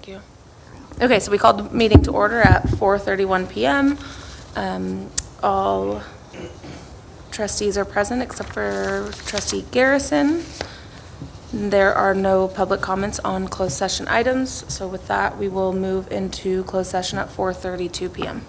Thank you. Okay, so we called the meeting to order at 4:31 PM. All trustees are present except for trustee Garrison. There are no public comments on closed session items, so with that, we will move into closed session at 4:32 PM.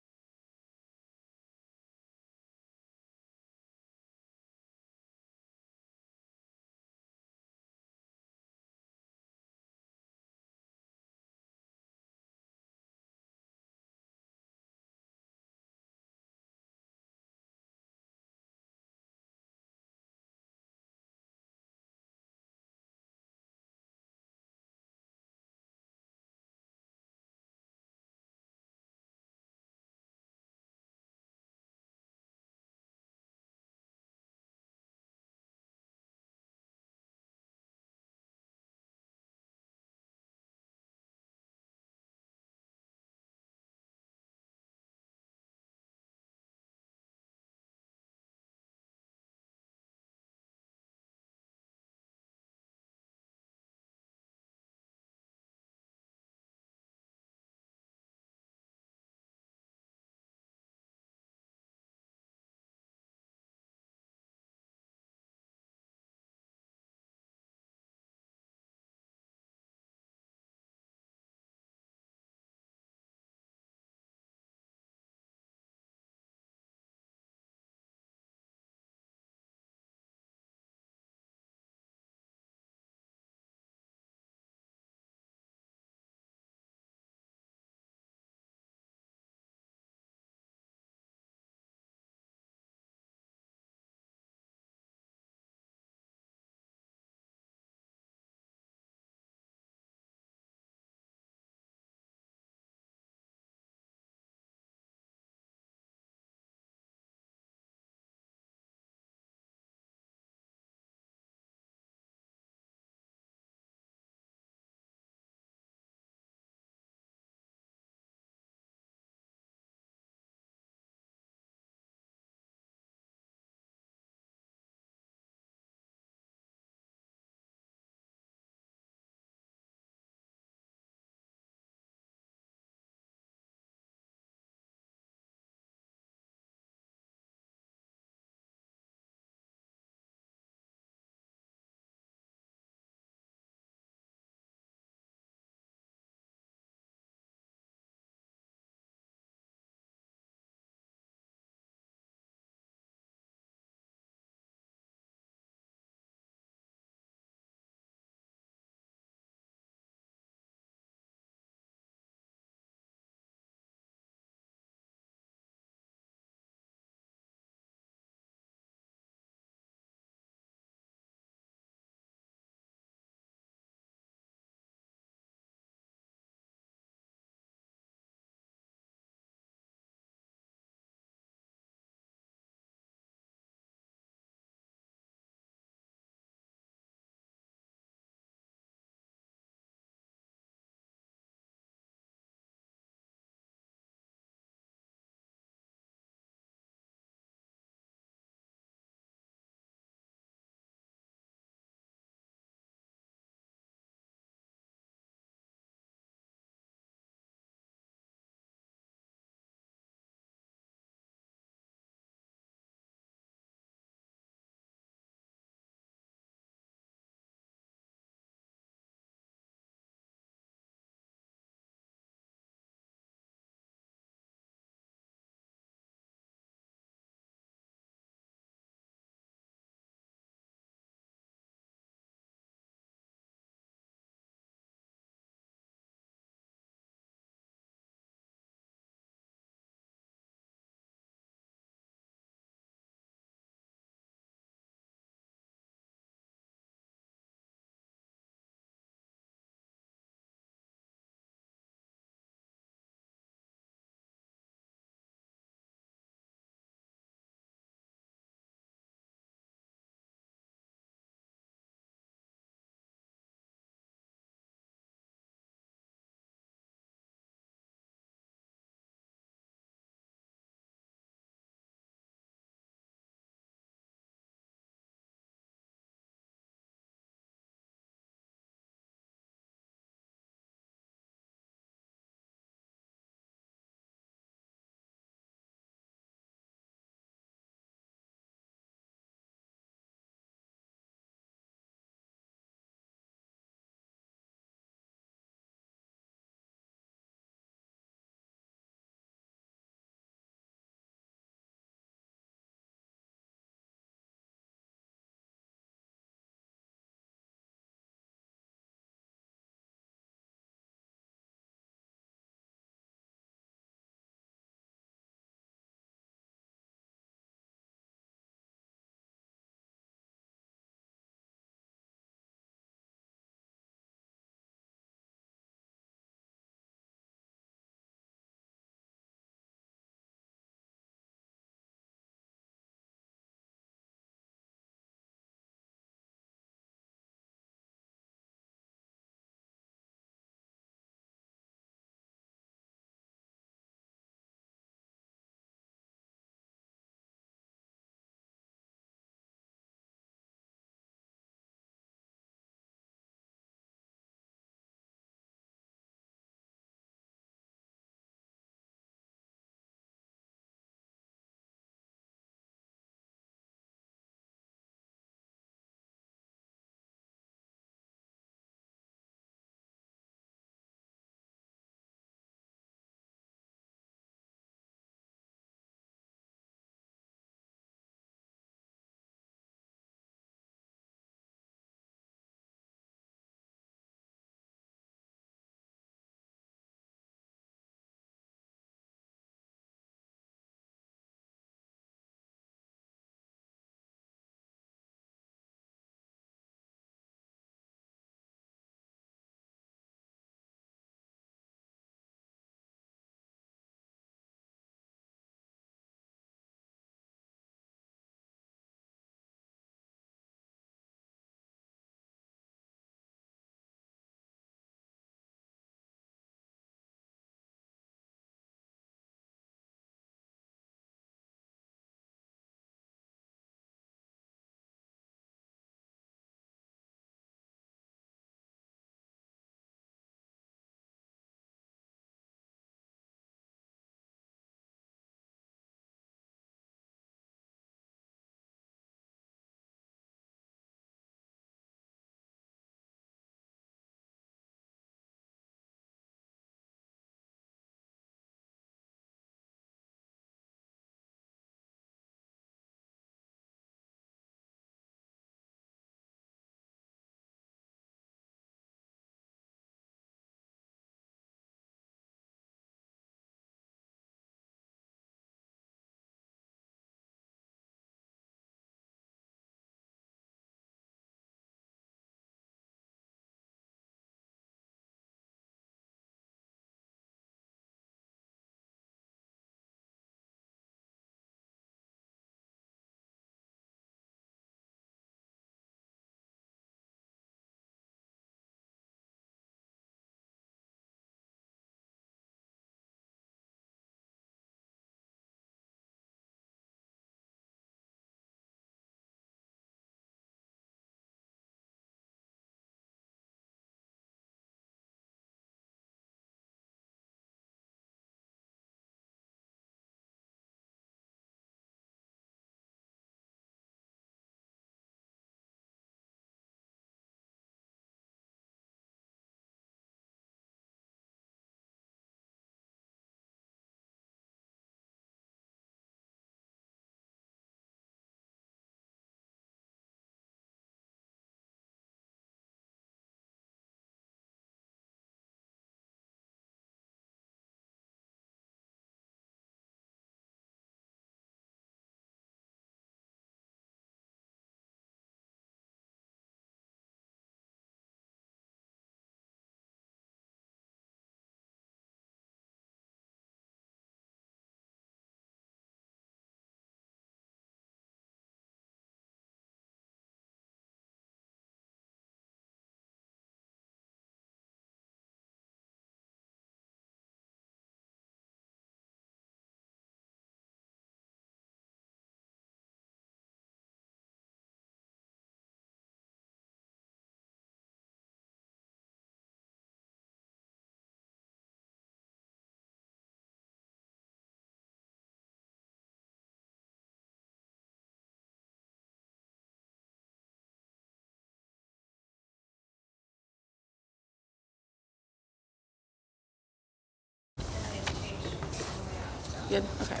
good? Okay.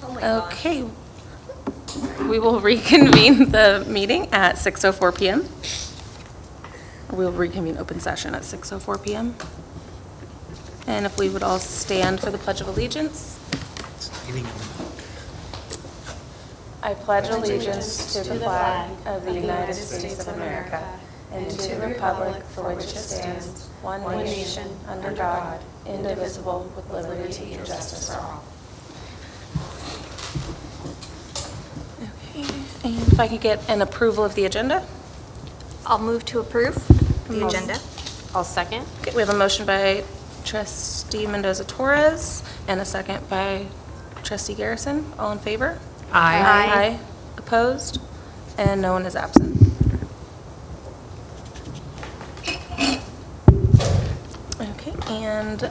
Oh my gosh. Okay. We will reconvene the meeting at 6:04 PM. We'll reconvene open session at 6:04 PM. And if we would all stand for the Pledge of Allegiance. I pledge allegiance to the flag of the United States of America and to the republic for which it stands, one nation, under God, indivisible, with liberty and justice for all. Okay, and if I could get an approval of the agenda? I'll move to approve the agenda. I'll second. Okay, we have a motion by trustee Mendoza-Torres and a second by trustee Garrison. All in favor? Aye. Opposed? And no one is absent. Okay, and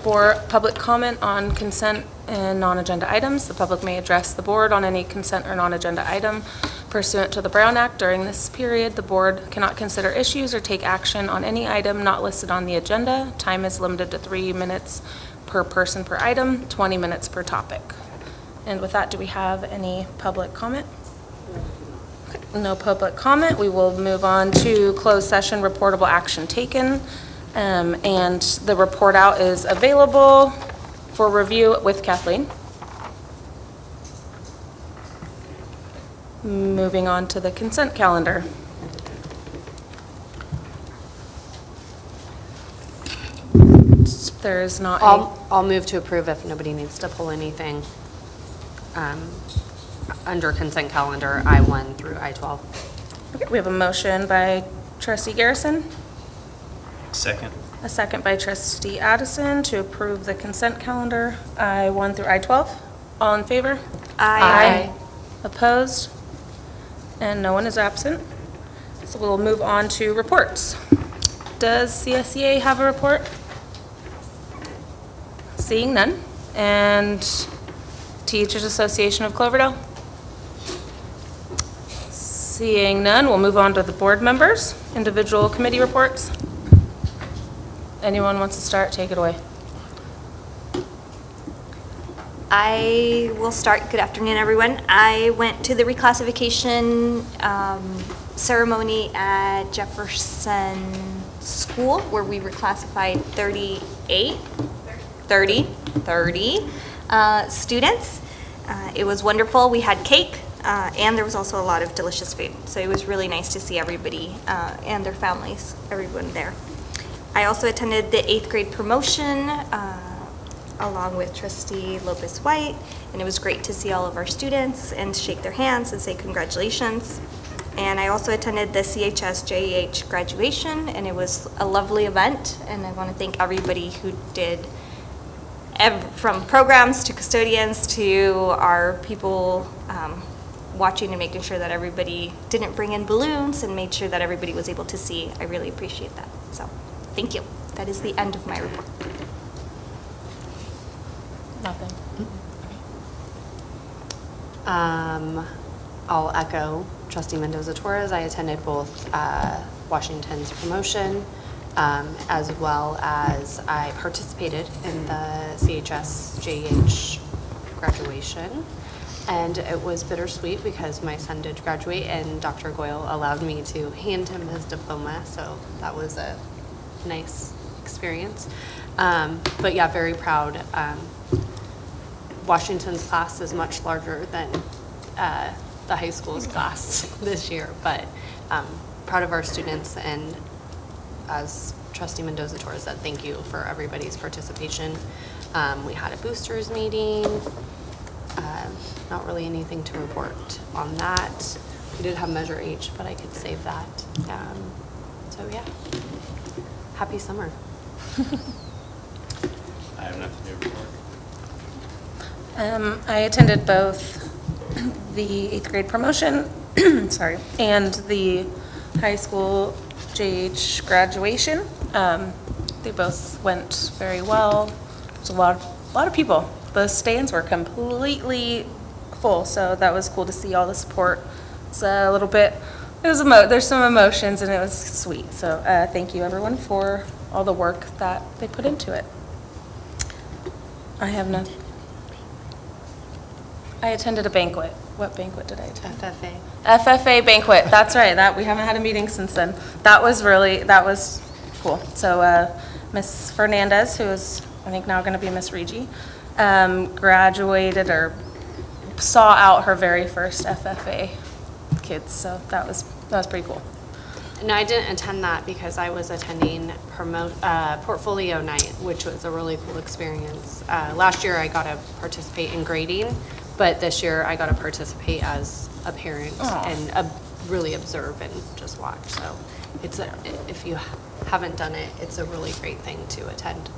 for public comment on consent and non-agenda items, the public may address the board on any consent or non-agenda item pursuant to the Brown Act. During this period, the board cannot consider issues or take action on any item not listed on the agenda. Time is limited to 3 minutes per person per item, 20 minutes per topic. And with that, do we have any public comment? Okay, no public comment. We will move on to closed session reportable action taken. And the report out is available for review with Kathleen. Moving on to the consent calendar. There is not any. I'll move to approve if nobody needs to pull anything under consent calendar I-1 through I-12. Okay, we have a motion by trustee Garrison, Second. a second by trustee Addison to approve the consent calendar I-1 through I-12. All in favor? Aye. Opposed? And no one is absent. So we'll move on to reports. Does CSEA have a report? Seeing none. And Teachers Association of Cloverdale? Seeing none, we'll move on to the board members, individual committee reports. Anyone wants to start, take it away. I will start. Good afternoon, everyone. I went to the reclassification ceremony at Jefferson School where we reclassified 30 students. It was wonderful. We had cake and there was also a lot of delicious food. So it was really nice to see everybody and their families, everyone there. I also attended the 8th grade promotion along with trustee Lopez White, and it was great to see all of our students and shake their hands and say congratulations. And I also attended the CHS JEH graduation, and it was a lovely event, and I want to thank everybody who did, from programs to custodians to our people watching and making sure that everybody didn't bring in balloons and made sure that everybody was able to see. I really appreciate that. So, thank you. That is the end of my report. Nothing. I'll echo trustee Mendoza-Torres. I attended both Washington's promotion as well as I participated in the CHS JEH graduation. And it was bittersweet because my son did graduate and Dr. Goyle allowed me to hand him his diploma, so that was a nice experience. But yeah, very proud. Washington's class is much larger than the high school's class this year, but proud of our students, and as trustee Mendoza-Torres said, thank you for everybody's participation. We had a boosters meeting. Not really anything to report on that. We did have Measure H, but I could save that. So yeah, happy summer. I have nothing to report. I attended both the 8th grade promotion, sorry, and the high school JH graduation. They both went very well. There's a lot of people. The stands were completely full, so that was cool to see all the support. It's a little bit, there's some emotions, and it was sweet. So thank you, everyone, for all the work that they put into it. I have nothing. I attended a banquet. What banquet did I attend? FFA. FFA banquet, that's right, that, we haven't had a meeting since then. That was cool. So, Ms. Fernandez, who is, I think now gonna be Miss Regi, graduated or saw out her very first FFA kids, so that was pretty cool. No, I didn't attend that because I was attending Portfolio Night, which was a really cool experience. Last year, I got to participate in grading, but this year, I got to participate as a parent Aw. and really observe and just watch. So if you haven't done it, it's a really great thing to attend.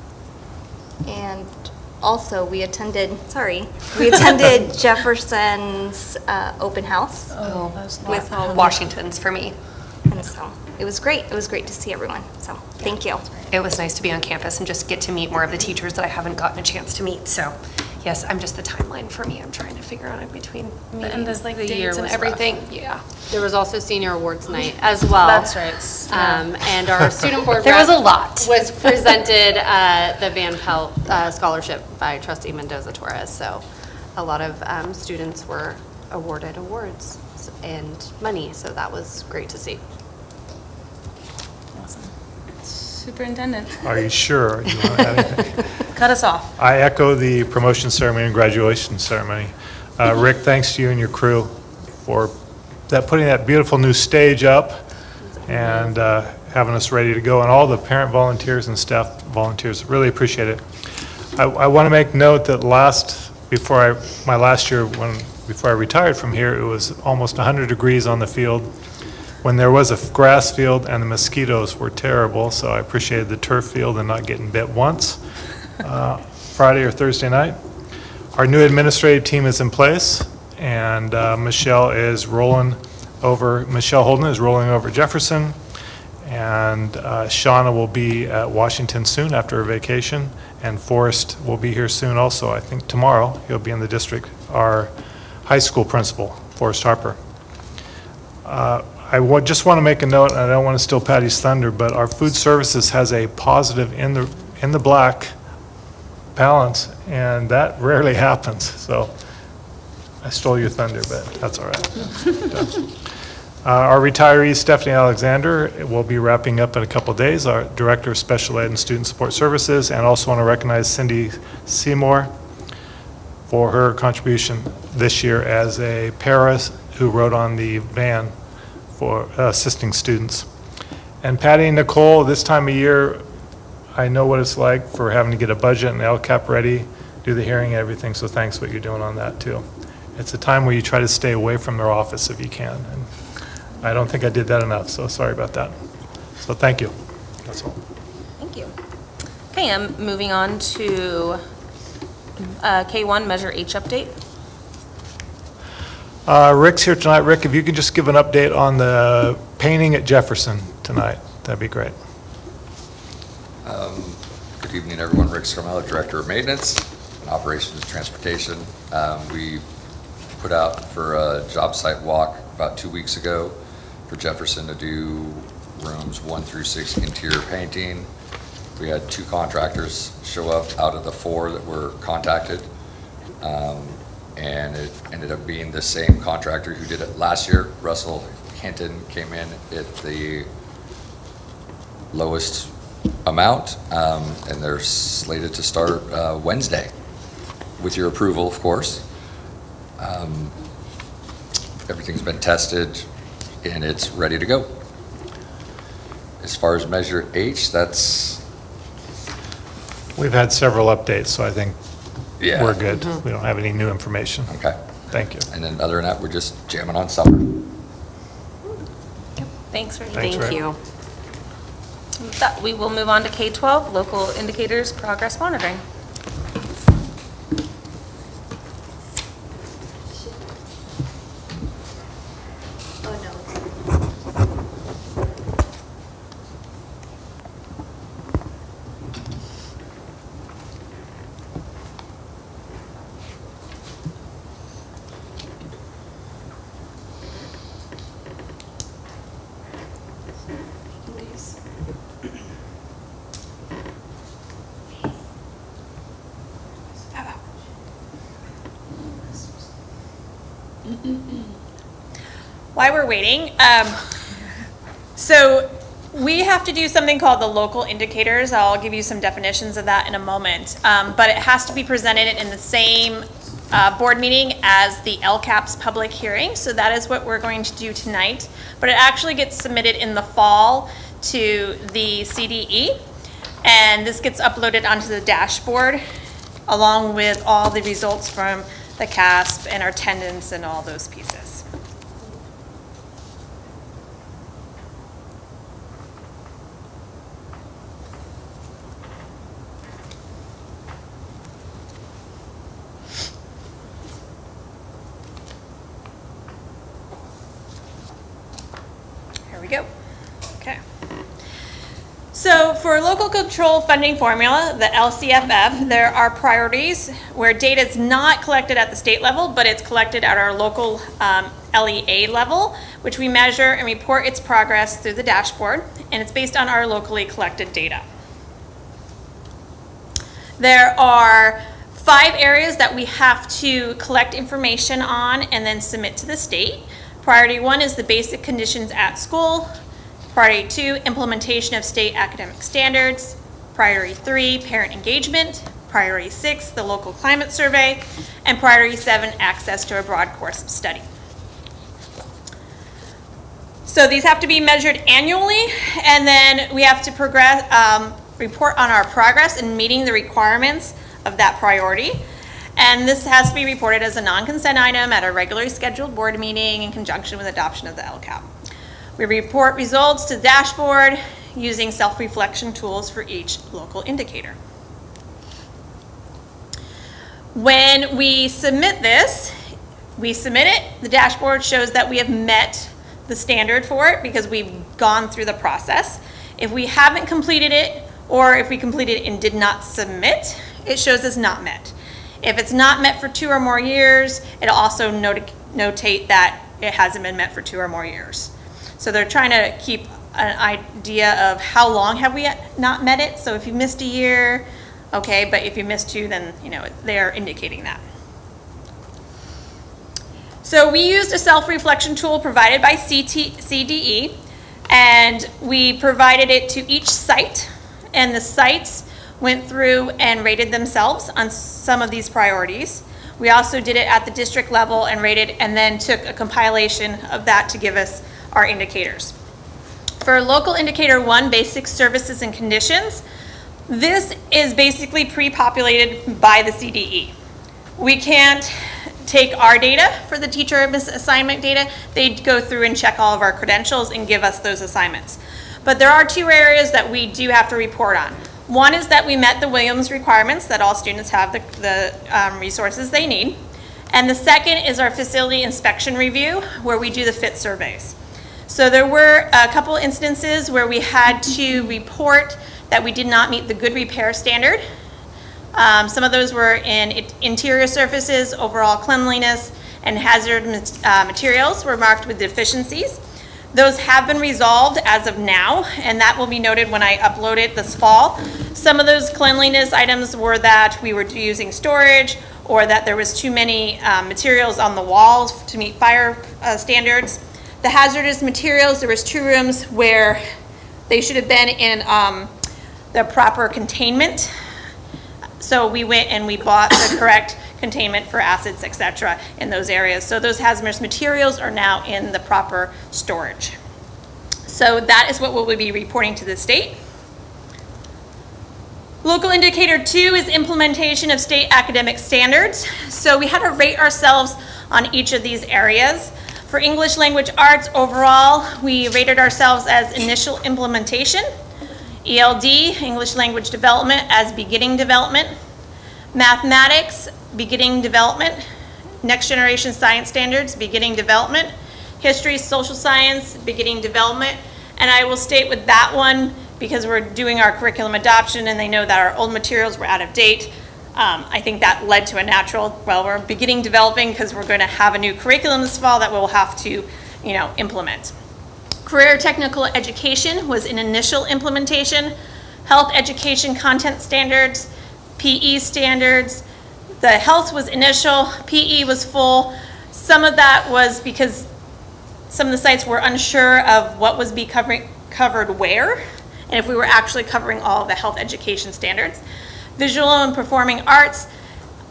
And also, we attended Jefferson's open house. Oh, that was With all of Washington's for me. And so it was great. It was great to see everyone. So thank you. It was nice to be on campus and just get to meet more of the teachers that I haven't gotten a chance to meet. So, yes, I'm just the timeline for me. I'm trying to figure out in between The end meetings, of like the year dates and was everything. Yeah. There was also Senior Awards Night as well. That's right. And our student board There was rep a lot. was presented the Van Pelt Scholarship by Trustee Mendoza Torres. So a lot of students were awarded awards and money, so that was great to see. Awesome. Superintendent, Are you sure you want to add anything? cut us off. I echo the promotion ceremony and graduation ceremony. Rick, thanks to you and your crew for putting that beautiful new stage up and having us ready to go, and all the parent volunteers and staff volunteers. Really appreciate it. I want to make note that before I retired from here, it was almost 100 degrees on the field when there was a grass field, and the mosquitoes were terrible, so I appreciated the turf field and not getting bit once. Friday or Thursday night. Our new administrative team is in place, and Michelle Holden is rolling over Jefferson, and Shauna will be at Washington soon after her vacation, and Forrest will be here soon also, I think tomorrow. He'll be in the district, our high school principal, Forrest Harper. Just want to make a note, and I don't want to steal Patty's thunder, but our food services has a positive in the black balance, and that rarely happens. So I stole your thunder, but that's all right. Our retiree, Stephanie Alexander, will be wrapping up in a couple days, our Director of Special Ed and Student Support Services, and also want to recognize Cindy Seymour for her contribution this year as a para who rode on the van for assisting students. And Patty and Nicole, this time of year, I know what it's like for having to get a budget and LCAP ready, do the hearing and everything, so thanks what you're doing on that too. It's a time where you try to stay away from their office if you can, and I don't think I did that enough, so sorry about that. So thank you, that's all. Thank you. Okay, I'm moving on to K1 Measure H update. Rick's here tonight. Rick, if you could just give an update on the painting at Jefferson tonight, that'd be great. Good evening, everyone. Rick Scarmello, Director of Maintenance, Operations and Transportation. We put out for a job site walk about 2 weeks ago for Jefferson to do rooms 1 through 6 interior painting. We had 2 contractors show up out of the 4 that were contacted. And it ended up being the same contractor who did it last year. Russell Hinton came in at the lowest amount, and they're slated to start Wednesday, with your approval, of course. Everything's been tested, and it's ready to go. As far as Measure H, We've had several updates, so I think yeah. we're good. We don't have any new information. Okay. Thank you. And then other than that, we're just jamming on summer. Thanks, Rick. Thanks, Thank Rick. you. With that, we will move on to K-12, Local Indicators Progress Monitoring. While we're waiting, so we have to do something called the local indicators. I'll give you some definitions of that in a moment. But it has to be presented in the same board meeting as the LCAP's public hearing. So that is what we're going to do tonight. But it actually gets submitted in the fall to the CDE. And this gets uploaded onto the dashboard along with all the results from the CASP and our attendance and all those pieces. Here we go. Okay. So for local control funding formula, the LCFF, there are priorities where data is not collected at the state level, but it's collected at our local LEA level, which we measure and report its progress through the dashboard, and it's based on our locally collected data. There are 5 areas that we have to collect information on and then submit to the state. Priority 1 is the basic conditions at school. Priority 2, implementation of state academic standards. Priority 3, parent engagement. Priority 6, the local climate survey. And priority 7, access to a broad course of study. So these have to be measured annually, and then we have to report on our progress in meeting the requirements of that priority. And this has to be reported as a non-consent item at a regularly scheduled board meeting in conjunction with adoption of the LCAP. We report results to the dashboard using self-reflection tools for each local indicator. When we submit this, the dashboard shows that we have met the standard for it because we've gone through the process. If we haven't completed it, or if we completed it and did not submit, it shows as not met. If it's not met for 2 or more years, it'll also notate that it hasn't been met for 2 or more years. So they're trying to keep an idea of how long have we not met it. So if you missed a year, okay, but if you missed 2, then they're indicating that. So we used a self-reflection tool provided by CDE, and we provided it to each site, and the sites went through and rated themselves on some of these priorities. We also did it at the district level and rated, and then took a compilation of that to give us our indicators. For local indicator 1, basic services and conditions, this is basically pre-populated by the CDE. We can't take our data for the teacher assignment data. They go through and check all of our credentials and give us those assignments. But there are 2 areas that we do have to report on. One is that we met the Williams requirements, that all students have the resources they need. And the second is our facility inspection review, where we do the fit surveys. So there were a couple instances where we had to report that we did not meet the good repair standard. Some of those were in interior surfaces, overall cleanliness, and hazard materials were marked with deficiencies. Those have been resolved as of now, and that will be noted when I upload it this fall. Some of those cleanliness items were that we were using storage, or that there was too many materials on the walls to meet fire standards. The hazardous materials, there was 2 rooms where they should have been in the proper containment. So we went and we bought the correct containment for acids, etc. in those areas. So those hazardous materials are now in the proper storage. So that is what we'll be reporting to the state. Local indicator 2 is implementation of state academic standards. So we had to rate ourselves on each of these areas. For English language arts overall, we rated ourselves as initial implementation. ELD, English language development, as beginning development. Mathematics, beginning development. Next generation science standards, beginning development. History, social science, beginning development. And I will state with that one, because we're doing our curriculum adoption and they know that our old materials were out of date, I think that led to a natural, well, we're beginning developing because we're going to have a new curriculum this fall that we'll have to, implement. Career technical education was an initial implementation. Health education content standards, PE standards. The health was initial, PE was full, Some of that was because some of the sites were unsure of what was covered where, and if we were actually covering all of the health education standards. Visual and performing arts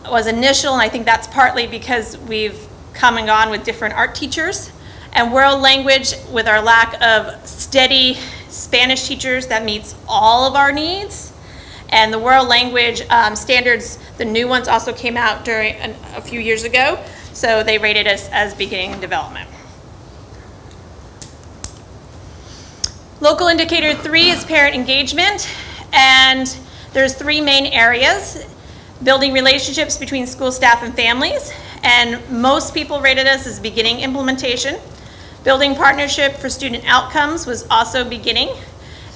was initial, and I think that's partly because we've come and gone with different art teachers. And world language, with our lack of steady Spanish teachers, that meets all of our needs. And the world language standards, the new ones also came out during a few years ago, so they rated us as beginning development. Local indicator 3 is parent engagement, and there's 3 main areas: building relationships between school staff and families, and most people rated us as beginning implementation. Building partnership for student outcomes was also beginning,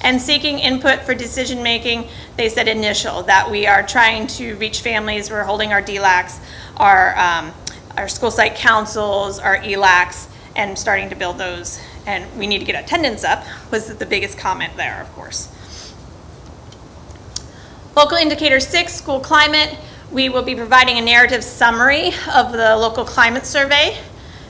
and seeking input for decision making, they said initial, that we are trying to reach families. We're holding our DLACs, our school site councils, our ELACs, and starting to build those. And we need to get attendance up, was the biggest comment there, of course. Local indicator 6, school climate. We will be providing a narrative summary of the local climate survey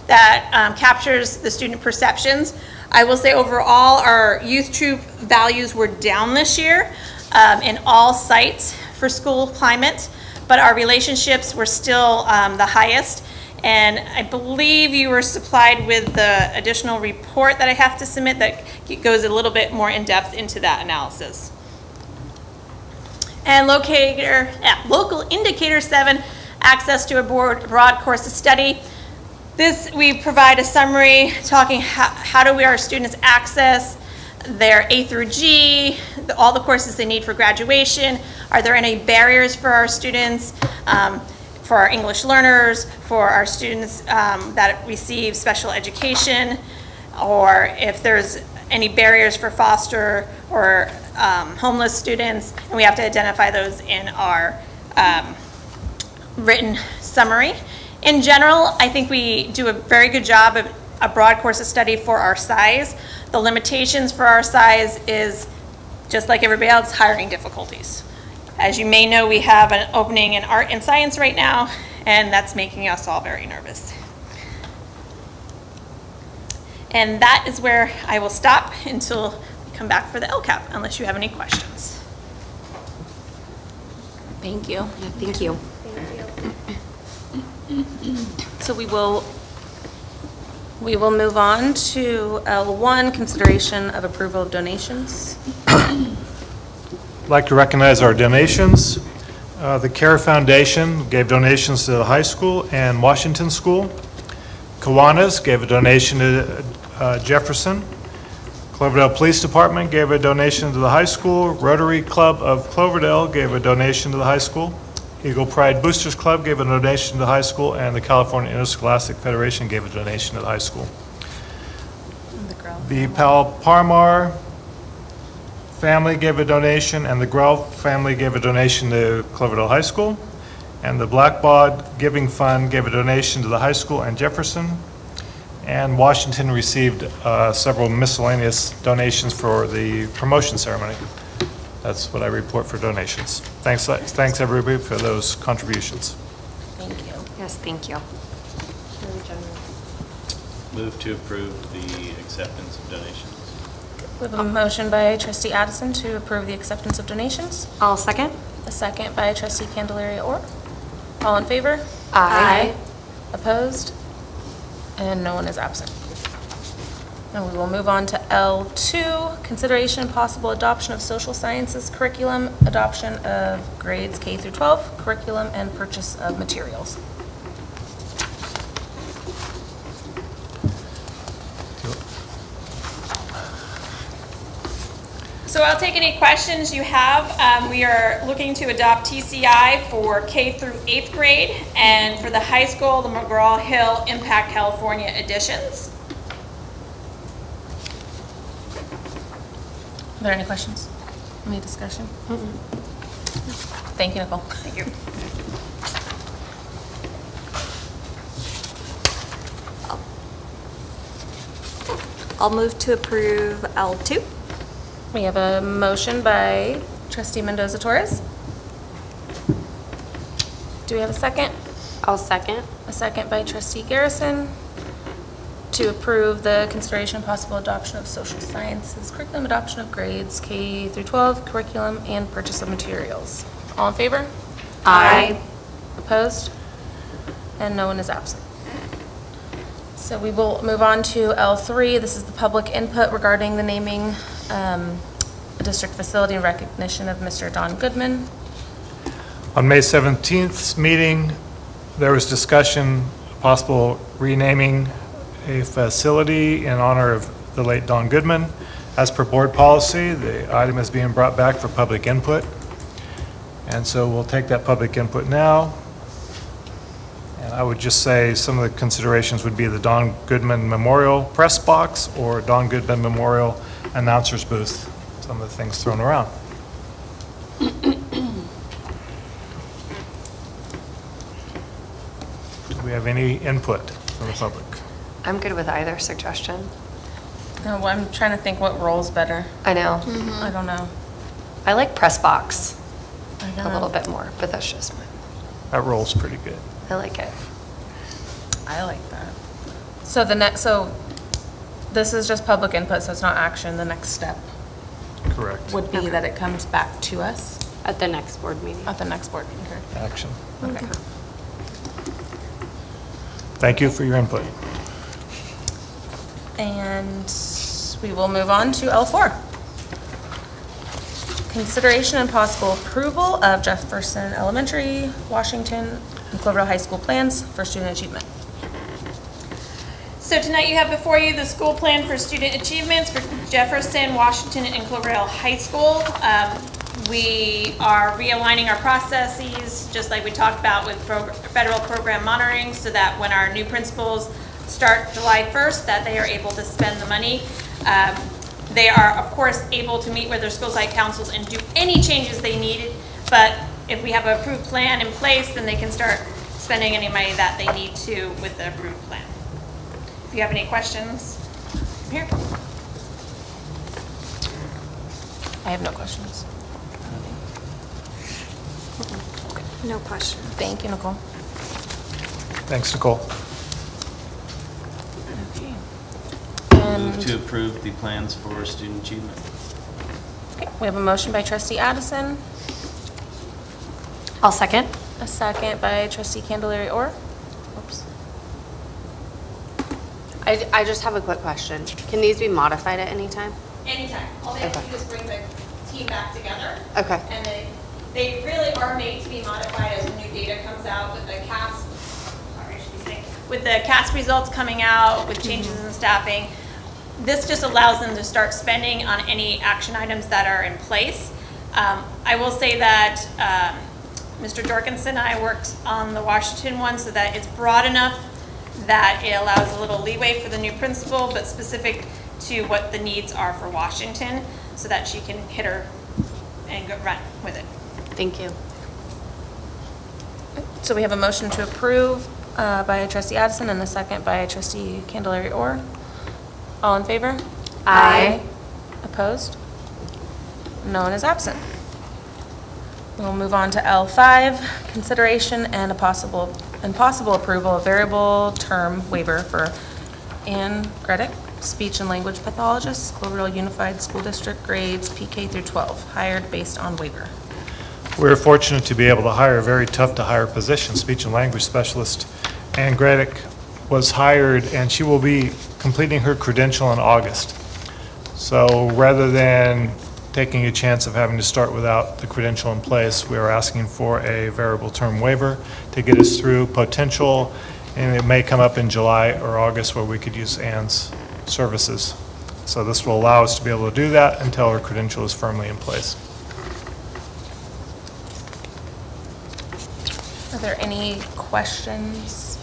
that captures the student perceptions. I will say overall, our youth troop values were down this year in all sites for school climate, but our relationships were still the highest. And I believe you were supplied with the additional report that I have to submit that goes a little bit more in depth into that analysis. And local indicator 7, access to a broad course of study. This, we provide a summary talking how do our students access their A through G, all the courses they need for graduation. Are there any barriers for our students, for our English learners, for our students that receive special education, or if there's any barriers for foster or homeless students, and we have to identify those in our written summary. In general, I think we do a very good job of a broad course of study for our size. The limitations for our size is, just like everybody else, hiring difficulties. As you may know, we have an opening in art and science right now, and that's making us all very nervous. And that is where I will stop until we come back for the LCAP, unless you have any questions. Thank you. Thank you. So we will move on to L1, consideration of approval of donations. I'd like to recognize our donations. The CARE Foundation gave donations to the high school and Washington School. Kiwanis gave a donation to Jefferson. Cloverdale Police Department gave a donation to the high school. Rotary Club of Cloverdale gave a donation to the high school. Eagle Pride Boosters Club gave a donation to the high school, and the California Interscholastic Federation gave a donation to the high school. The Palmar family gave a donation, and the Grell family gave a donation to Cloverdale High School. And the Blackbaud Giving Fund gave a donation to the high school and Jefferson. And Washington received several miscellaneous donations for the promotion ceremony. That's what I report for donations. Thanks everybody for those contributions. Thank you. Yes, thank you. Move to approve the acceptance of donations. We have a motion by trustee Addison to approve the acceptance of donations. I'll second. A second by trustee Candelaria Orr. All in favor? Aye. Opposed? And no one is absent. And we will move on to L2, consideration and possible adoption of social sciences curriculum, adoption of grades K through 12, curriculum, and purchase of materials. So I'll take any questions you have. We are looking to adopt TCI for K through 8th grade, and for the high school, the McGraw-Hill Impact California editions. Are there any questions? Any discussion? Thank you, Nicole. Thank you. I'll move to approve L2. We have a motion by trustee Mendoza Torres. Do we have a second? I'll second. A second by trustee Garrison to approve the consideration and possible adoption of social sciences curriculum, adoption of grades K through 12 curriculum, and purchase of materials. All in favor? Aye. Opposed? And no one is absent. So we will move on to L3. This is the public input regarding the naming a district facility in recognition of Mr. Don Goodman. On May 17th's meeting, there was discussion, possible renaming a facility in honor of the late Don Goodman. As per board policy, the item is being brought back for public input. And so we'll take that public input now. And I would just say some of the considerations would be the Don Goodman Memorial Press Box or Don Goodman Memorial Announcer's Booth, some of the things thrown around. Do we have any input from the public? I'm good with either suggestion. No, I'm trying to think what role's better. I know. I don't know. I like press box I don't a little know. bit more, but that's just, That roll's pretty good. I like it. I like that. So this is just public input, so it's not action. The next step Correct. would be that it comes back to us At the next board meeting. at the next board meeting. Action. Okay. Thank you for your input. And we will move on to L4. Consideration and possible approval of Jefferson Elementary, Washington, and Cloverdale High School plans for student achievement. So tonight you have before you the school plan for student achievements for Jefferson, Washington, and Cloverdale High School. We are realigning our processes, just like we talked about with federal program monitoring, so that when our new principals start July 1st, that they are able to spend the money. They are, of course, able to meet with their school site councils and do any changes they need, but if we have an approved plan in place, then they can start spending any money that they need to with the approved plan. If you have any questions, I'm here. I have no questions. No question. Thank you, Nicole. Thanks, Nicole. Move And to approve the plans for student achievement. we have a motion by trustee Addison, I'll second. a second by trustee Candelaria Orr. Oops. I just have a quick question. Can these be modified at any time? Anytime. All they have to Okay. do is bring the team back together. Okay. And they really are made to be modified as new data comes out with the CAS, sorry, I should be saying, with the CAS results coming out, with changes in staffing. This just allows them to start spending on any action items that are in place. I will say that Mr. Jorgensen and I worked on the Washington one so that it's broad enough that it allows a little leeway for the new principal, but specific to what the needs are for Washington, so that she can hit her and go run with it. Thank you. So we have a motion to approve by trustee Addison and a second by trustee Candelaria Orr. All in favor? Aye. Opposed? No one is absent. We'll move on to L5, consideration and possible approval of variable term waiver for Ann Gredick, speech and language pathologist, Cloverdale Unified School District, grades PK through 12, hired based on waiver. We're fortunate to be able to hire a very tough-to-hire position, speech and language specialist. Ann Gredick was hired, and she will be completing her credential in August. So rather than taking a chance of having to start without the credential in place, we are asking for a variable term waiver to get us through potential, and it may come up in July or August where we could use Ann's services. So this will allow us to be able to do that until her credential is firmly in place. Are there any questions?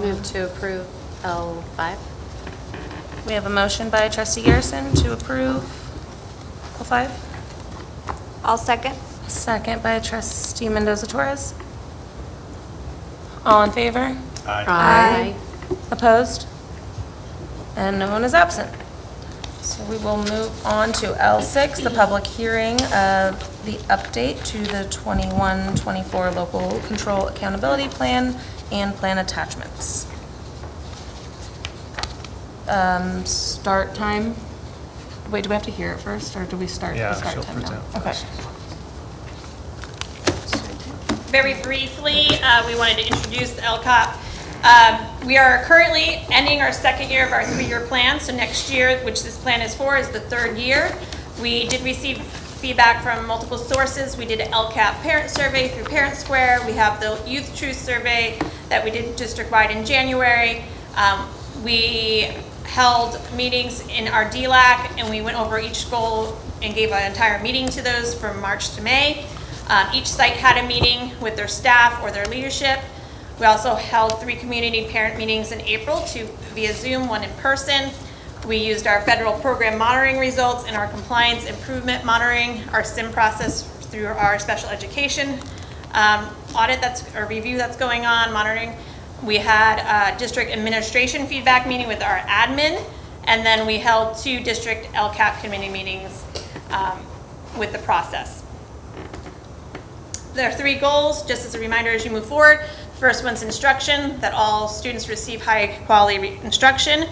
Move to approve L5. We have a motion by trustee Garrison to approve L5. I'll second. Second by trustee Mendoza Torres. All in favor? Aye. Opposed? And no one is absent. So we will move on to L6, the public hearing of the update to the 21-24 local control accountability plan and plan attachments. Start time. Wait, do we have to hear it first, or do we start Yeah, the start she'll time now? present Okay. first. Very briefly, we wanted to introduce the LCOP. We are currently ending our second year of our three-year plan, so next year, which this plan is for, is the third year. We did receive feedback from multiple sources. We did an LCAP parent survey through Parent Square. We have the Youth Truth Survey that we did district-wide in January. We held meetings in our DLAC, and we went over each goal and gave an entire meeting to those from March to May. Each site had a meeting with their staff or their leadership. We also held 3 community parent meetings in April, 2 via Zoom, 1 in person. We used our federal program monitoring results and our compliance improvement monitoring, our SIM process through our special education audit or review that's going on, monitoring. We had a district administration feedback meeting with our admin, and then we held 2 district LCAP committee meetings with the process. There are 3 goals, just as a reminder as you move forward. First one's instruction, that all students receive high-quality instruction.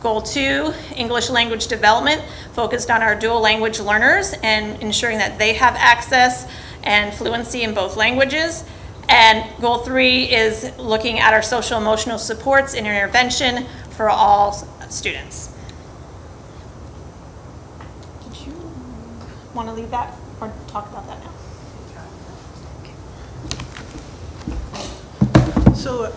Goal 2, English language development, focused on our dual language learners and ensuring that they have access and fluency in both languages. And goal 3 is looking at our social emotional supports and intervention for all students. Did you want to leave that or talk about that now? So a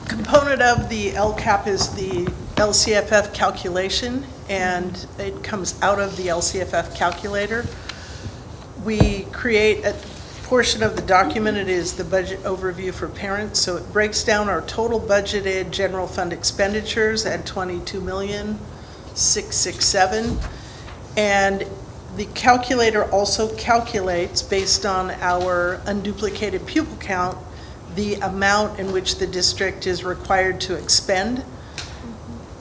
component of the LCAP is the LCFF calculation, and it comes out of the LCFF calculator. We create a portion of the document, it is the budget overview for parents, so it breaks down our total budgeted general fund expenditures at $22,667,000. And the calculator also calculates, based on our unduplicated pupil count, the amount in which the district is required to expend.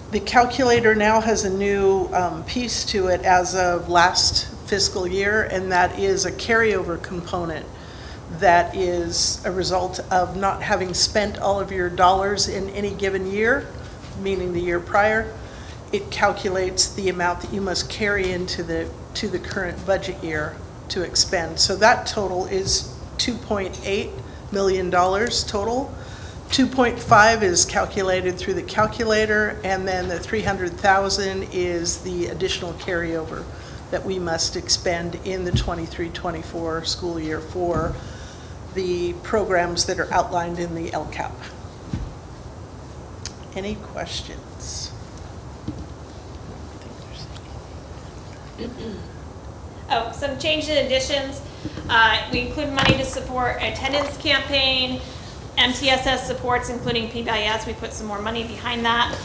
The calculator now has a new piece to it as of last fiscal year, and that is a carryover component that is a result of not having spent all of your dollars in any given year, meaning the year prior. It calculates the amount that you must carry into the current budget year to expend. So that total is $2.8 million total. 2.5 is calculated through the calculator, and then the 300,000 is the additional carryover that we must expend in the 23-24 school year for the programs that are outlined in the LCAP. Any questions? Oh, some changes and additions. We include money to support attendance campaign, MTSS supports, including PBIS. We put some more money behind that.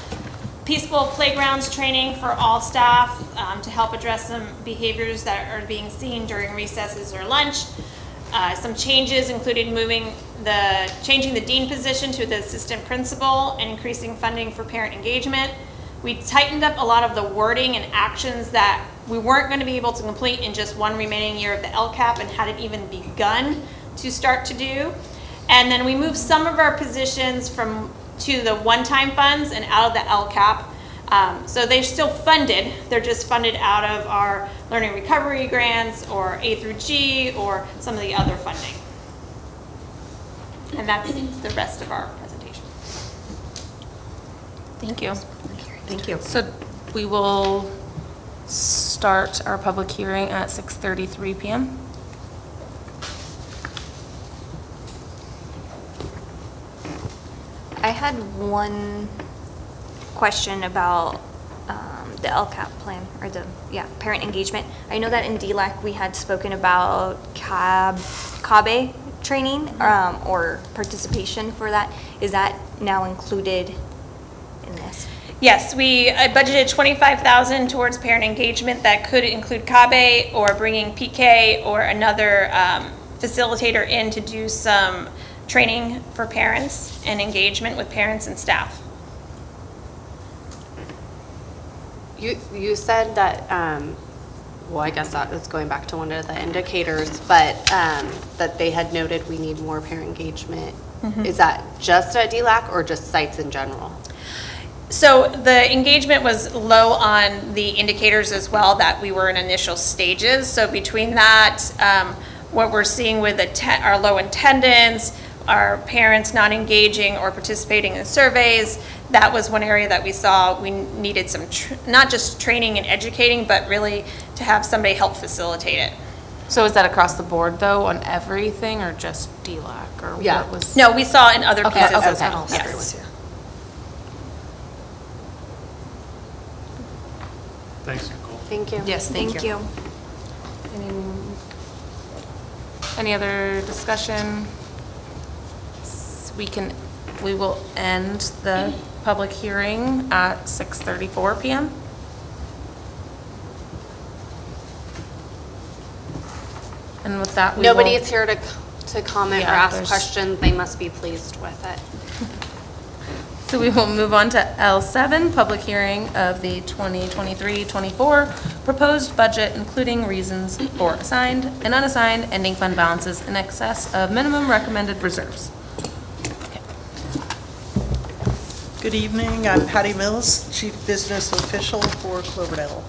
Peaceful playgrounds training for all staff to help address some behaviors that are being seen during recesses or lunch. Some changes included changing the dean position to the assistant principal and increasing funding for parent engagement. We tightened up a lot of the wording and actions that we weren't going to be able to complete in just one remaining year of the LCAP and hadn't even begun to start to do. And then we moved some of our positions to the one-time funds and out of the LCAP. So they're still funded, they're just funded out of our learning recovery grants or A through G or some of the other funding. And that's the rest of our presentation. Thank you. Thank you. So we will start our public hearing at 6:33 p.m. I had one question about the LCAP plan, or parent engagement. I know that in DLAC we had spoken about CABE training or participation for that. Is that now included in this? Yes, we budgeted $25,000 towards parent engagement. That could include CABE or bringing PK or another facilitator in to do some training for parents and engagement with parents and staff. You said that well, I guess that is going back to one of the indicators, but that they had noted we need more parent engagement. Is that just at DLAC or just sites in general? So the engagement was low on the indicators as well, that we were in initial stages. So between that, what we're seeing with our low attendance, our parents not engaging or participating in surveys, that was one area that we saw we needed some, not just training and educating, but really to have somebody help facilitate it. So is that across the board, though, on everything, or just DLAC, or Yeah. what was? No, we saw in other Okay, pieces okay, as well. okay. Yes. Thanks, Nicole. Thank you. Yes, thank you. Any other discussion? We will end the public hearing at 6:34 PM. And with that, we will. Nobody is here to comment or Yeah, ask there's- questions. They must be pleased with it. So we will move on to L7, public hearing of the 2023-24 proposed budget, including reasons for assigned and unassigned ending fund balances in excess of minimum recommended reserves. Good evening, I'm Patty Mills, Chief Business Official for Cloverdale.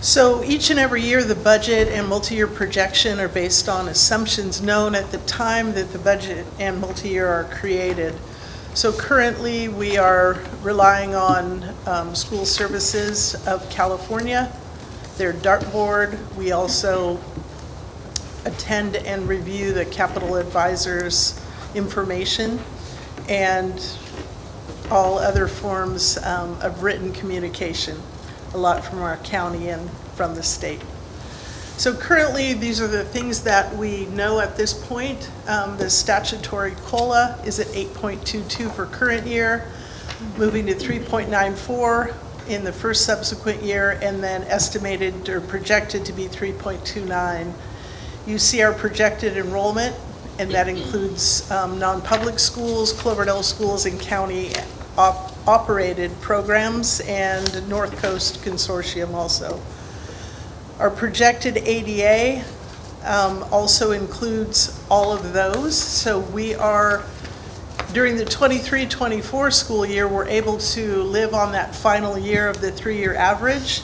So each and every year, the budget and multi-year projection are based on assumptions known at the time that the budget and multi-year are created. So currently, we are relying on School Services of California, their dartboard. We also attend and review the Capital Advisors information and all other forms of written communication, a lot from our county and from the state. So currently, these are the things that we know at this point. The statutory COLA is at 8.22 for current year, moving to 3.94 in the first subsequent year, and then estimated or projected to be 3.29. You see our projected enrollment, and that includes non-public schools, Cloverdale schools, and county operated programs, and North Coast Consortium also. Our projected ADA also includes all of those. So we are, during the 23-24 school year, we're able to live on that final year of the 3-year average.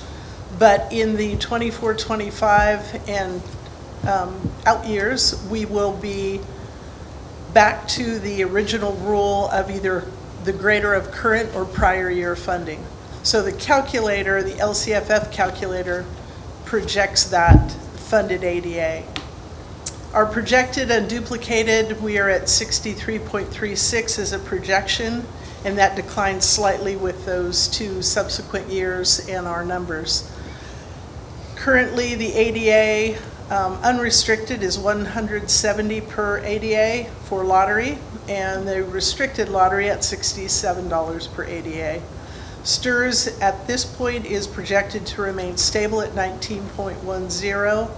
But in the 24-25 and out years, we will be back to the original rule of either the greater of current or prior year funding. So the calculator, the LCFF calculator, projects that funded ADA. Our projected unduplicated, we are at 63.36 as a projection, and that declines slightly with those two subsequent years and our numbers. Currently, the ADA unrestricted is 170 per ADA for lottery, and the restricted lottery at $67 per ADA. STRS at this point is projected to remain stable at 19.10.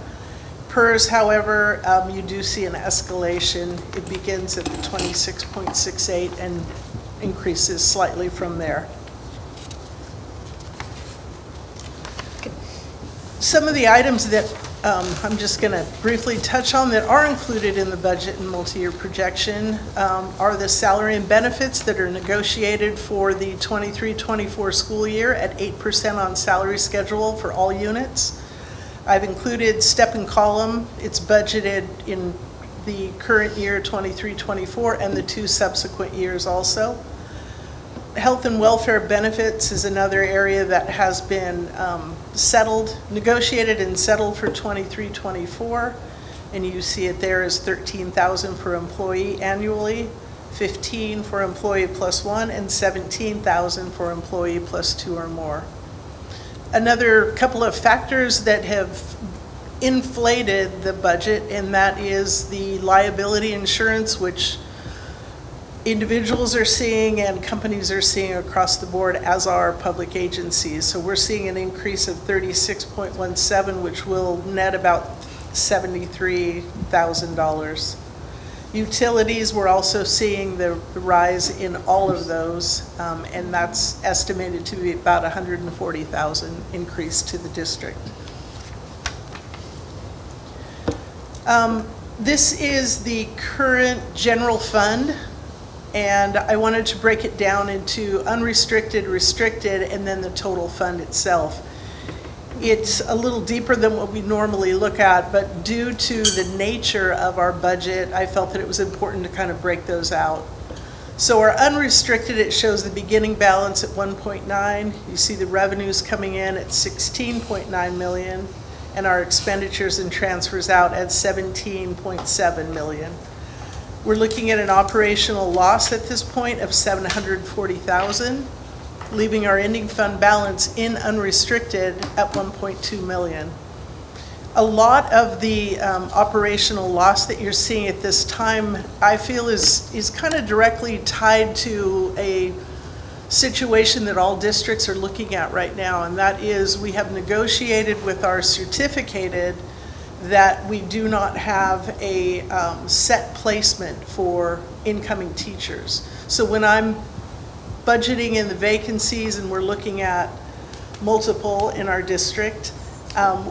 PERS, however, you do see an escalation. It begins at the 26.68 and increases slightly from there. Some of the items that I'm just going to briefly touch on that are included in the budget and multi-year projection are the salary and benefits that are negotiated for the 23-24 school year at 8% on salary schedule for all units. I've included step and column. It's budgeted in the current year 23-24 and the two subsequent years also. Health and welfare benefits is another area that has been negotiated and settled for 23-24, and you see it there is $13,000 for employee annually, $15,000 for employee plus one, and $17,000 for employee plus two or more. Another couple of factors that have inflated the budget, and that is the liability insurance, which individuals are seeing and companies are seeing across the board, as are public agencies. So we're seeing an increase of 36.17, which will net about $73,000. Utilities, we're also seeing the rise in all of those, and that's estimated to be about $140,000 increase to the district. This is the current general fund, and I wanted to break it down into unrestricted, restricted, and then the total fund itself. It's a little deeper than what we normally look at, but due to the nature of our budget, I felt that it was important to kind of break those out. So our unrestricted, it shows the beginning balance at 1.9. You see the revenues coming in at 16.9 million, and our expenditures and transfers out at 17.7 million. We're looking at an operational loss at this point of 740,000. Leaving our ending fund balance in unrestricted at 1.2 million. A lot of the operational loss that you're seeing at this time, I feel is kind of directly tied to a situation that all districts are looking at right now, and that is we have negotiated with our certificated that we do not have a set placement for incoming teachers. So when I'm budgeting in the vacancies and we're looking at multiple in our district,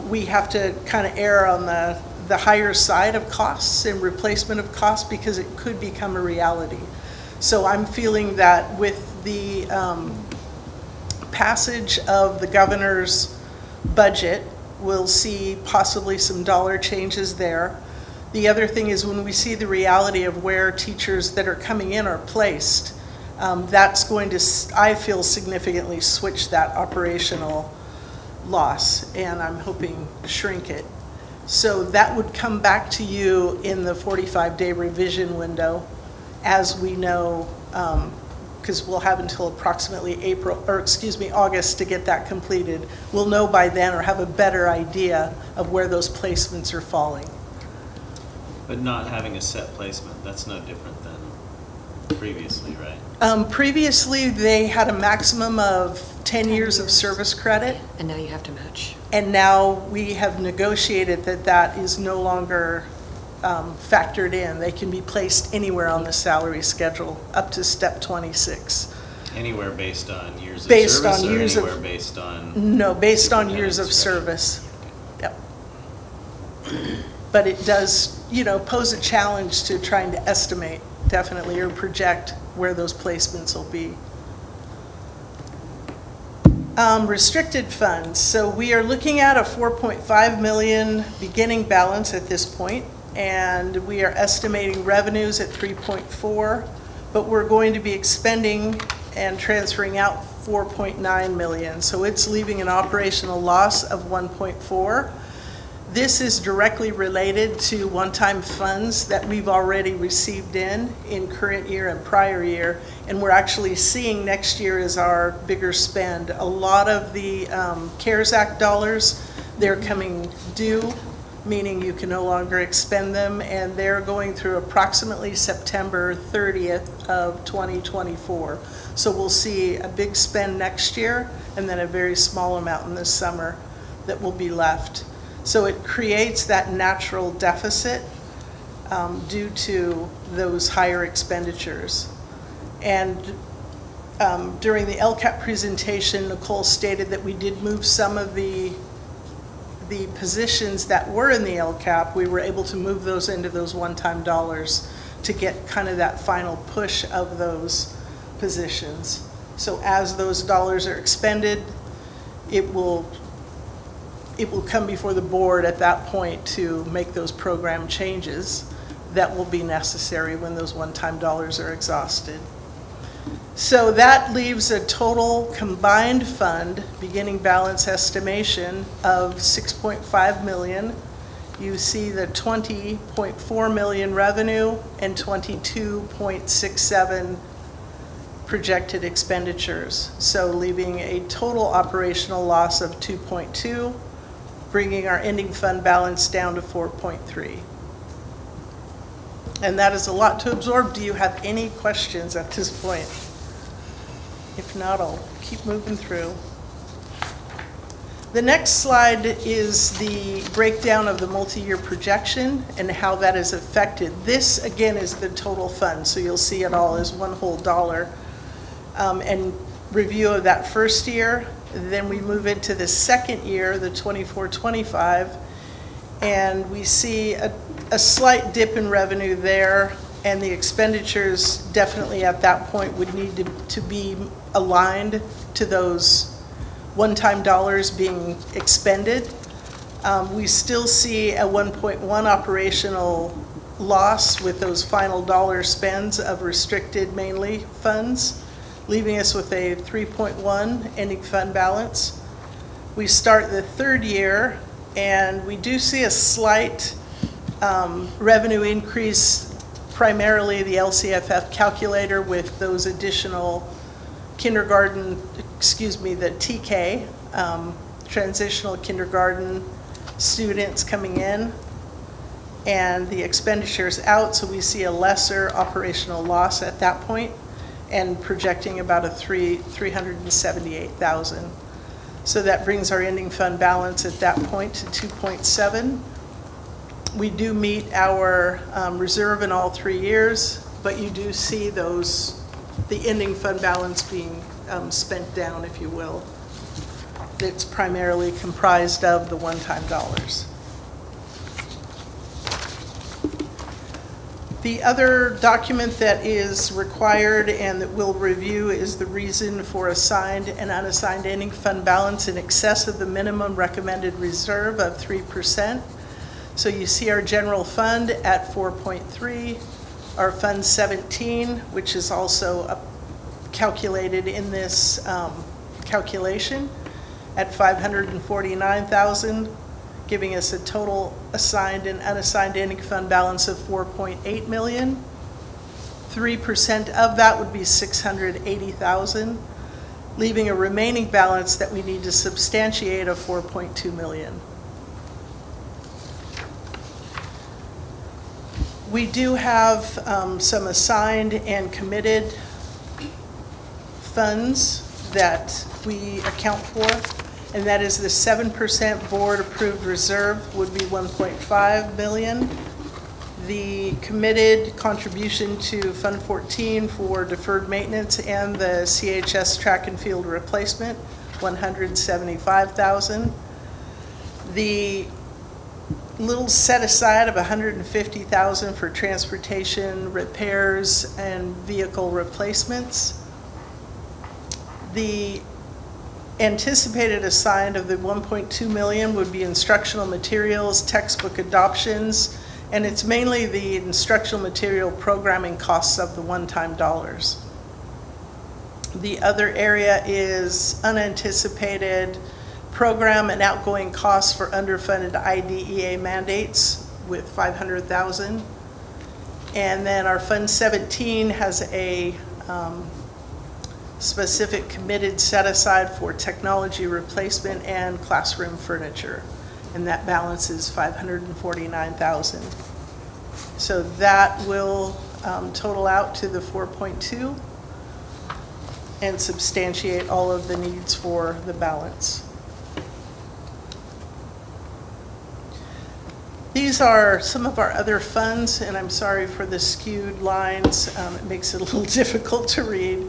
we have to kind of err on the higher side of costs and replacement of costs because it could become a reality. So I'm feeling that with the passage of the governor's budget, we'll see possibly some dollar changes there. The other thing is when we see the reality of where teachers that are coming in are placed, that's going to, I feel, significantly switch that operational loss, and I'm hoping shrink it. So that would come back to you in the 45-day revision window, as we know, because we'll have until approximately August to get that completed. We'll know by then or have a better idea of where those placements are falling. But not having a set placement, that's no different than previously, right? Previously, they had a maximum of 10 years of service credit, And now you have to match. and now we have negotiated that that is no longer factored in. They can be placed anywhere on the salary schedule up to step 26. Anywhere based on years of Based on service or years of- anywhere based on? No, based on years of superintendent's service. Yep. But it does, pose a challenge to trying to estimate, definitely, or project where those placements will be. Restricted funds. So we are looking at a 4.5 million beginning balance at this point, and we are estimating revenues at 3.4, but we're going to be expending and transferring out 4.9 million. So it's leaving an operational loss of 1.4. This is directly related to one-time funds that we've already received in current year and prior year, and we're actually seeing next year as our bigger spend. A lot of the CARES Act dollars, they're coming due, meaning you can no longer expend them, and they're going through approximately September 30th of 2024. So we'll see a big spend next year, and then a very small amount in the summer that will be left. So it creates that natural deficit due to those higher expenditures. And during the LCAP presentation, Nicole stated that we did move some of the positions that were in the LCAP. We were able to move those into those one-time dollars to get kind of that final push of those positions. So as those dollars are expended, it will come before the board at that point to make those program changes that will be necessary when those one-time dollars are exhausted. So that leaves a total combined fund beginning balance estimation of 6.5 million. You see the 20.4 million revenue and 22.67 projected expenditures. So leaving a total operational loss of 2.2, bringing our ending fund balance down to 4.3. And that is a lot to absorb. Do you have any questions at this point? If not, I'll keep moving through. The next slide is the breakdown of the multi-year projection and how that is affected. This, again, is the total fund, so you'll see it all as one whole dollar. And review of that first year, then we move into the second year, the 24-25, and we see a slight dip in revenue there, and the expenditures definitely at that point would need to be aligned to those one-time dollars being expended. We still see a 1.1 operational loss with those final dollar spends of restricted mainly funds, leaving us with a 3.1 ending fund balance. We start the third year, and we do see a slight revenue increase, primarily the LCFF calculator with those additional kindergarten, the TK, transitional kindergarten students coming in, and the expenditures out, so we see a lesser operational loss at that point, and projecting about a 378,000. So that brings our ending fund balance at that point to 2.7. We do meet our reserve in all 3 years, but you do see the ending fund balance being spent down, if you will. It's primarily comprised of the one-time dollars. The other document that is required and that we'll review is the reason for assigned and unassigned ending fund balance in excess of the minimum recommended reserve of 3%. So you see our general fund at 4.3, our Fund 17, which is also calculated in this calculation, at 549,000, giving us a total assigned and unassigned ending fund balance of 4.8 million. 3% of that would be 680,000, leaving a remaining balance that we need to substantiate of 4.2 million. We do have some assigned and committed funds that we account for, and that is the 7% board-approved reserve would be 1.5 million. The committed contribution to Fund 14 for deferred maintenance and the CHS track and field replacement, 175,000. The little set aside of 150,000 for transportation repairs and vehicle replacements. The anticipated assigned of the 1.2 million would be instructional materials, textbook adoptions, and it's mainly the instructional material programming costs of the one-time dollars. The other area is unanticipated program and outgoing costs for underfunded IDEA mandates with 500,000. And then our Fund 17 has a specific committed set aside for technology replacement and classroom furniture. And that balance is 549,000. So that will total out to the 4.2 and substantiate all of the needs for the balance. These are some of our other funds, and I'm sorry for the skewed lines. It makes it a little difficult to read.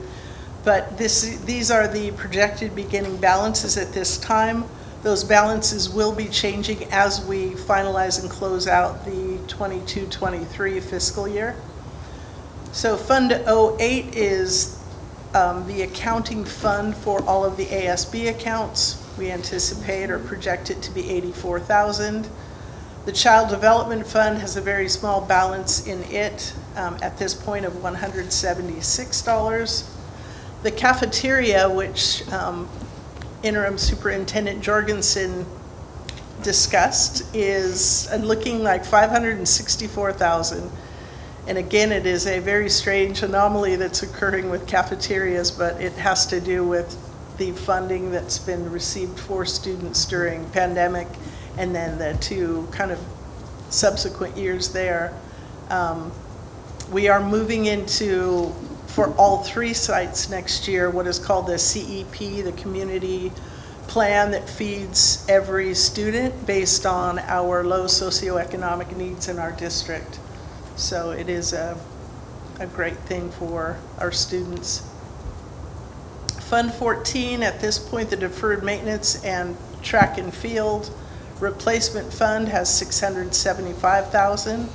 But these are the projected beginning balances at this time. Those balances will be changing as we finalize and close out the 22-23 fiscal year. So Fund 08 is the accounting fund for all of the ASB accounts. We anticipate or project it to be 84,000. The Child Development Fund has a very small balance in it at this point of $176. The cafeteria, which Interim Superintendent Jorgensen discussed, is looking like $564,000. And again, it is a very strange anomaly that's occurring with cafeterias, but it has to do with the funding that's been received for students during pandemic and then the 2 kind of subsequent years there. We are moving into, for all 3 sites next year, what is called the CEP, the Community plan that feeds every student based on our low socioeconomic needs in our district. So it is a great thing for our students. Fund 14, at this point, the deferred maintenance and track and field replacement fund has $675,000.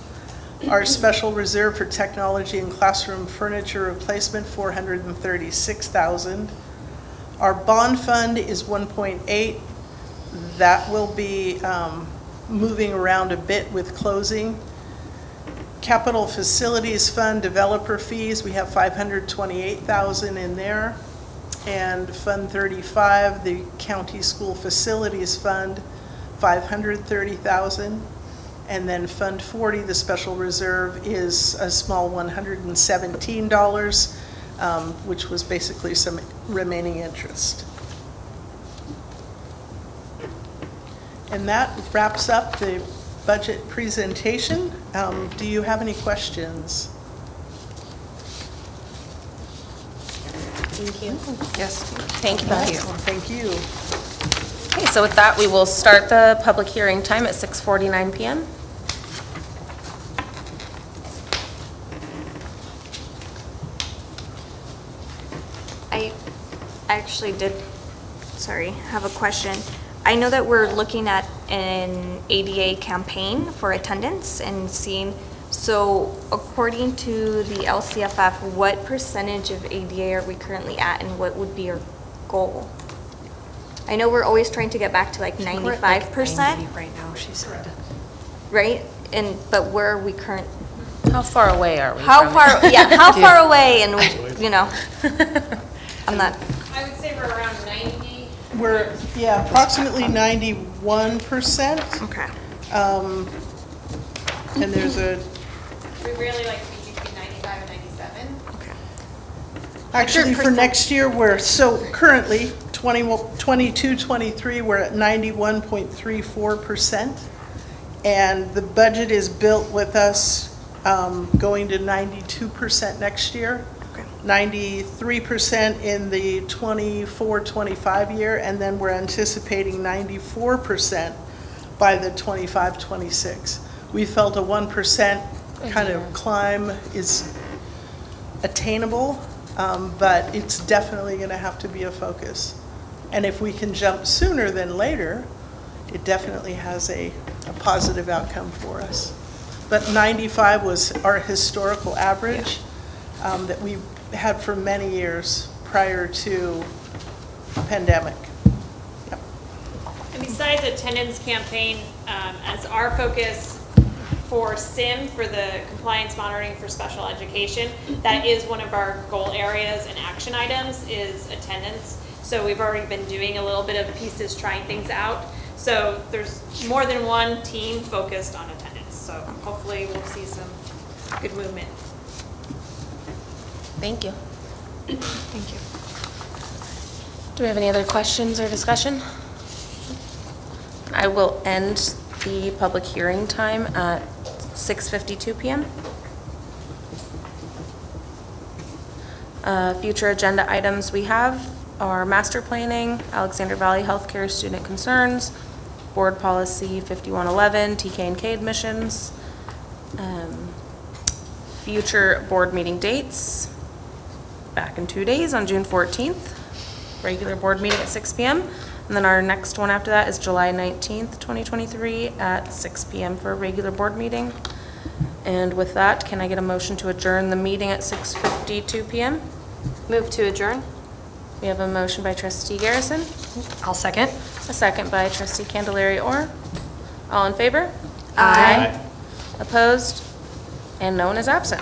Our special reserve for technology and classroom furniture replacement, $436,000. Our bond fund is 1.8. That will be moving around a bit with closing. Capital Facilities Fund developer fees, we have $528,000 in there. And Fund 35, the County School Facilities Fund, $530,000. And then Fund 40, the special reserve, is a small $117, which was basically some remaining interest. And that wraps up the budget presentation. Do you have any questions? Thank you. Yes, thank you, Beth. Thank you. Okay, so with that, we will start the public hearing time at 6:49 PM. I actually did, sorry, have a question. I know that we're looking at an ADA campaign for attendance and seeing, so according to the LCFF, what percentage of ADA are we currently at and what would be our goal? I know we're always trying to get back to like 95%, Right now, she said. right? But where are we current? How far away are we? How from far, it? yeah, how far away and, you know, I'm not, I would say we're around 90. We're, yeah, approximately 91%. okay. And there's a, We really like to be between 95 and 97. Okay. actually for 100%. next year, so currently, 22-23, we're at 91.34%. And the budget is built with us going to 92% next year. Okay. 93% in the 24-25 year, and then we're anticipating 94% by the 25-26. We felt a 1% kind of climb is attainable, but it's definitely going to have to be a focus. And if we can jump sooner than later, it definitely has a positive outcome for us. But 95 was our historical average that we had for many years prior to pandemic. Yep. And besides attendance campaign, as our focus for SIM, for the compliance monitoring for special education, that is one of our goal areas and action items is attendance. So we've already been doing a little bit of pieces, trying things out. So there's more than one team focused on attendance. So hopefully we'll see some good movement. Thank you. Thank you. Do we have any other questions or discussion? I will end the public hearing time at 6:52 PM. Future agenda items we have are master planning, Alexander Valley Healthcare student concerns, board policy 5111, TK and K admissions, future board meeting dates, back in 2 days on June 14th, regular board meeting at 6 PM. And then our next one after that is July 19th, 2023 at 6 PM for a regular board meeting. And with that, can I get a motion to adjourn the meeting at 6:52 PM? Move to adjourn? We have a motion by trustee Garrison, I'll second. a second by trustee Candelaria Orr. All in favor? Aye. Opposed? And no one is absent.